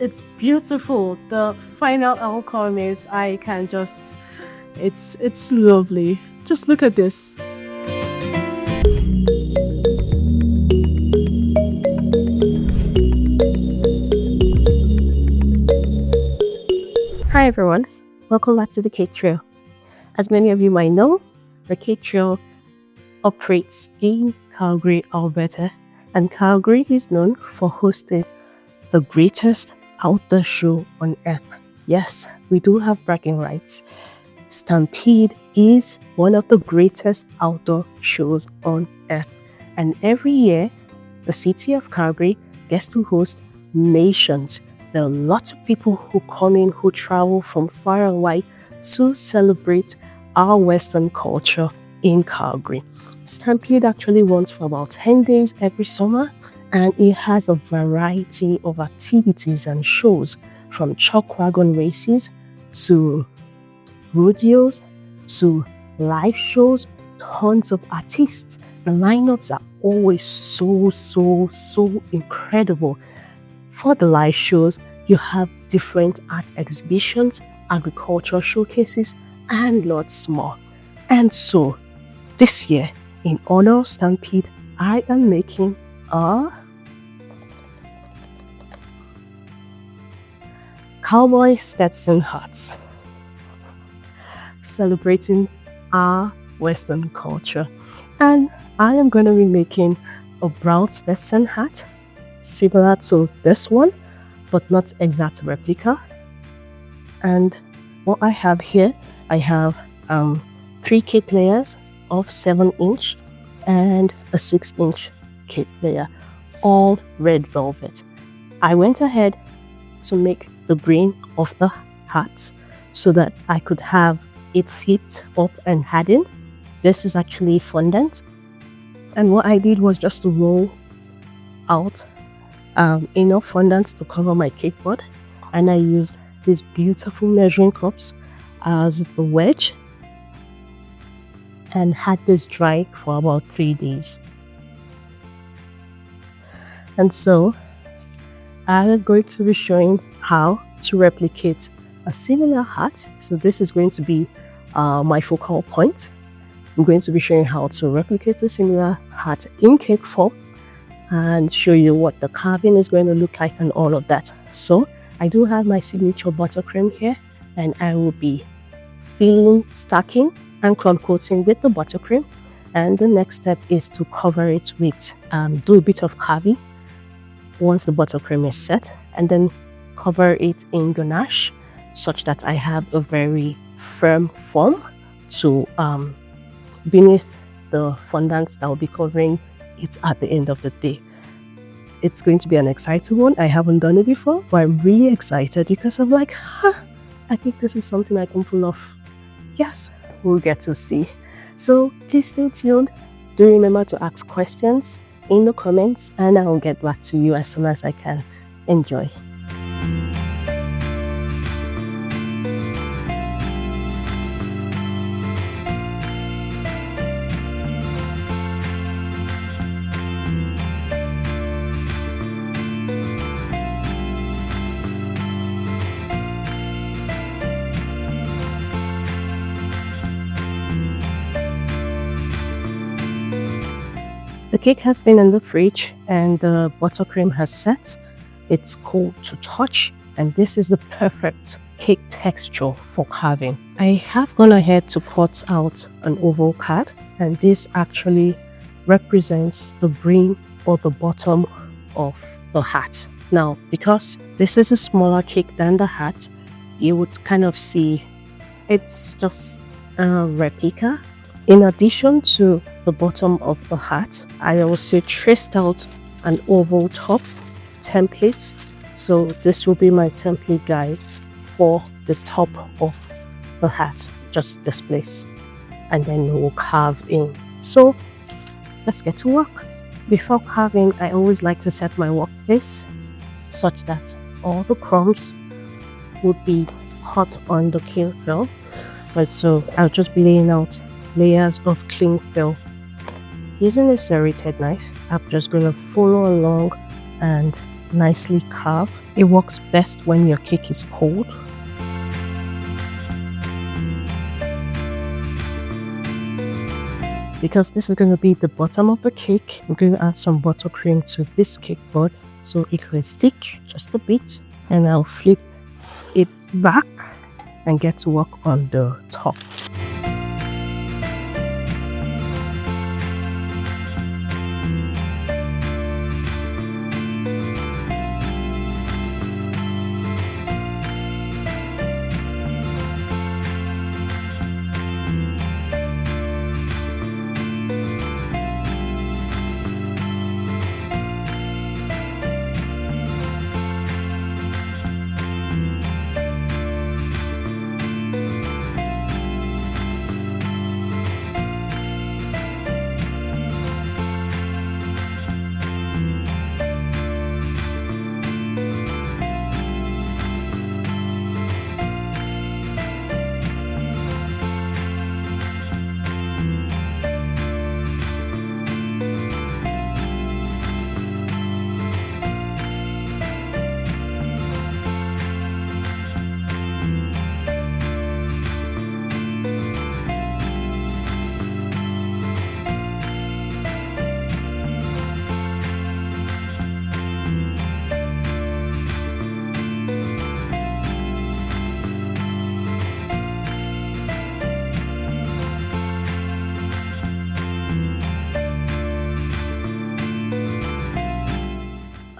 It's beautiful. The final outcome is it's lovely. Just look at this. Hi everyone, welcome back to the Cake Trail. As many of you might know, the Cake Trail operates in Calgary, Alberta, and Calgary is known for hosting the greatest outdoor show on earth. Yes, we do have bragging rights. Stampede is one of the greatest outdoor shows on earth, and every year the city of Calgary gets to host nations. There are lots of people who come in who travel from far and wide to celebrate our Western culture in Calgary. Stampede actually runs for about 10 days every summer, and it has a variety of activities and shows, from chalk wagon races to rodeos to live shows, tons of artists. The lineups are always so incredible. For the live shows, you have different art exhibitions, agriculture showcases, and lots more. And so, this year, in honor of Stampede, I am making a Cowboy Stetson hat, celebrating our Western culture. And I am going to be making a brown Stetson hat, similar to this one, but not exact replica. And what I have here, I have 3 cake layers of 7-inch and a 6-inch cake layer, all red velvet. I went ahead to make the brim of the hat so that I could have it flipped up and hardened. This is actually fondant, and what I did was just to roll out enough fondant to cover my cake board, and I used these beautiful measuring cups as the wedge and had this dry for about 3 days. And so I'm going to be showing how to replicate a similar hat. So this is going to be my focal point. I'm going to be showing how to replicate a similar hat in cake form and show you what the carving is going to look like and all of that. So I do have my signature buttercream here, and I will be stacking and crumb coating with the buttercream. And the next step is to cover it with, do a bit of carving once the buttercream is set, and then cover it in ganache such that I have a very firm form to beneath the fondant that will be covering it at the end of the day. It's going to be an exciting one. I haven't done it before, but I'm really excited because I'm like, I think this is something I can pull off. Yes, we'll get to see. So please stay tuned. Do remember to ask questions in the comments, and I'll get back to you as soon as I can. Enjoy. The cake has been in the fridge and the buttercream has set. It's cold to touch, and this is the perfect cake texture for carving. I have gone ahead to cut out an oval card, and this actually represents the brim or the bottom of the hat. Now, because this is a smaller cake than the hat, you would kind of see it's just a replica. In addition to the bottom of the hat, I also traced out an oval top template. So this will be my template guide for the top of the hat, just this place. And then we'll carve in. So let's get to work. Before carving, I always like to set my workpiece such that all the crumbs would be hot on the cling film. Right, so I'll just be laying out layers of cling film. Using a serrated knife, I'm just going to follow along and nicely carved. It works best when your cake is cold. Because this is going to be the bottom of the cake, I'm going to add some buttercream to this cake board so it will stick just a bit, and I'll flip it back and get to work on the top.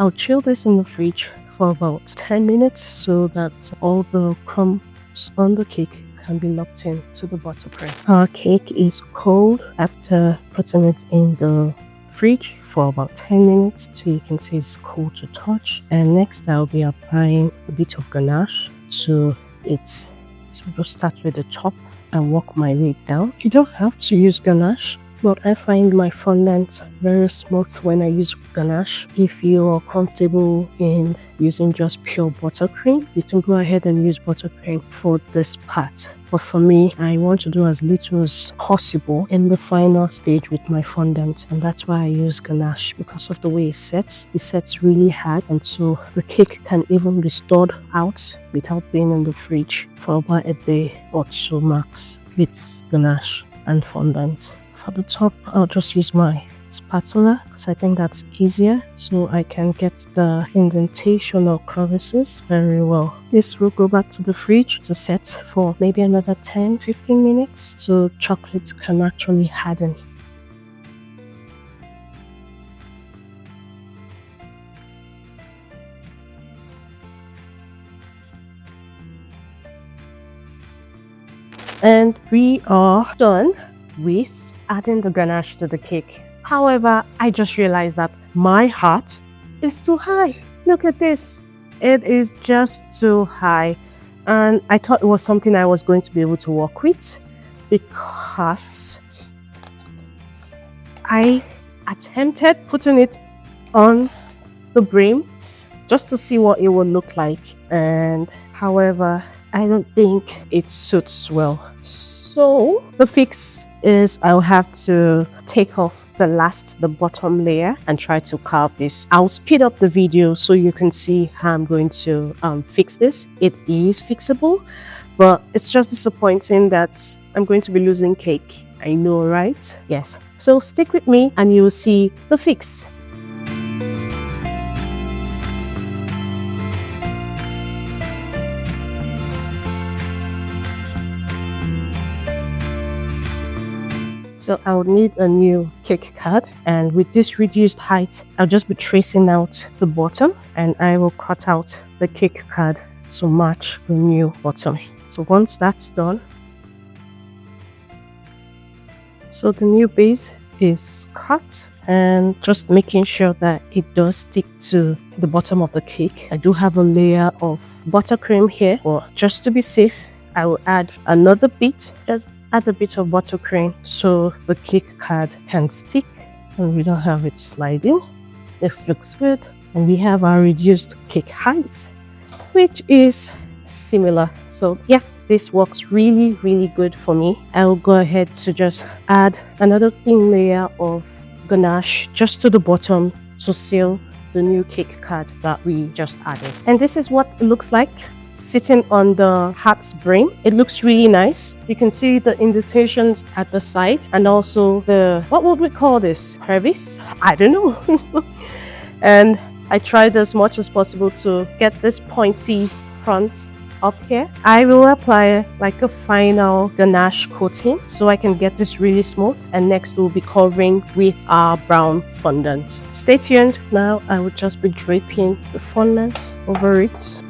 I'll chill this in the fridge for about 10 minutes so that all the crumbs on the cake can be locked in to the buttercream. Our cake is cold after putting it in the fridge for about 10 minutes so you can see it's cool to touch. And next I'll be applying a bit of ganache to it. So just start with the top and work my way down. You don't have to use ganache, but I find my fondant very smooth when I use ganache. If you are comfortable in using just pure buttercream, you can go ahead and use buttercream for this part. But for me, I want to do as little as possible in the final stage with my fondant, and that's why I use ganache, because of the way it sets. It sets really hard, and so the cake can even be stored out without being in the fridge for about a day or two max with ganache and fondant. For the top, I'll just use my spatula because I think that's easier, so I can get the indentation or crevices very well. This will go back to the fridge to set for maybe another 10-15 minutes so chocolates can actually harden. And we are done with adding the ganache to the cake. However, I just realized that my heart is too high. Look at this. It is just too high. And I thought it was something I was going to be able to work with because I attempted putting it on the brim just to see what it would look like. And however, I don't think it suits well. So the fix is I'll have to take off the bottom layer and try to carve this. I'll speed up the video so you can see how I'm going to fix this. It is fixable, but it's just disappointing that I'm going to be losing cake. I know, right? Yes. So stick with me and you'll see the fix. So I'll need a new cake card, and with this reduced height, I'll just be tracing out the bottom and I will cut out the cake card to match the new bottom. So once that's done, so the new base is cut, and just making sure that it does stick to the bottom of the cake. I do have a layer of buttercream here, but just to be safe, I will add another bit. Just add a bit of buttercream so the cake card can stick and we don't have it sliding. This looks good. And we have our reduced cake height, which is similar. So yeah, this works really, really good for me. I'll go ahead to just add another thin layer of ganache just to the bottom to seal the new cake card that we just added. And this is what it looks like sitting on the hat's brim. It looks really nice. You can see the indentations at the side and also the, what would we call this? Crevice? I don't know. And I tried as much as possible to get this pointy front up here. I will apply like a final ganache coating so I can get this really smooth, and next we'll be covering with our brown fondant. Stay tuned. Now I will just be draping the fondant over it.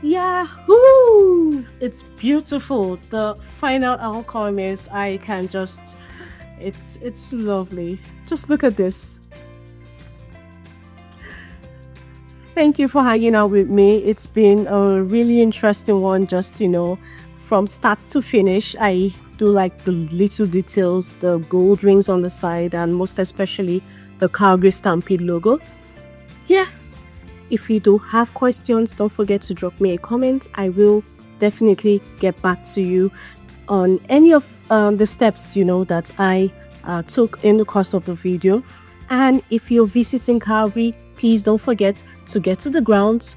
Yahoo! It's beautiful. The final outcome is I can just, it's lovely. Just look at this. Thank you for hanging out with me. It's been a really interesting one, just, from start to finish. I do like the little details, the gold rings on the side, and most especially the Calgary Stampede logo. Yeah. If you do have questions, don't forget to drop me a comment. I will definitely get back to you on any of the steps, that I took in the course of the video. And if you're visiting Calgary, please don't forget to get to the grounds.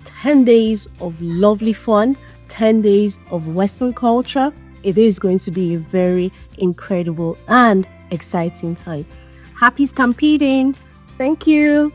10 days of lovely fun, 10 days of Western culture. It is going to be a very incredible and exciting time. Happy stampeding! Thank you!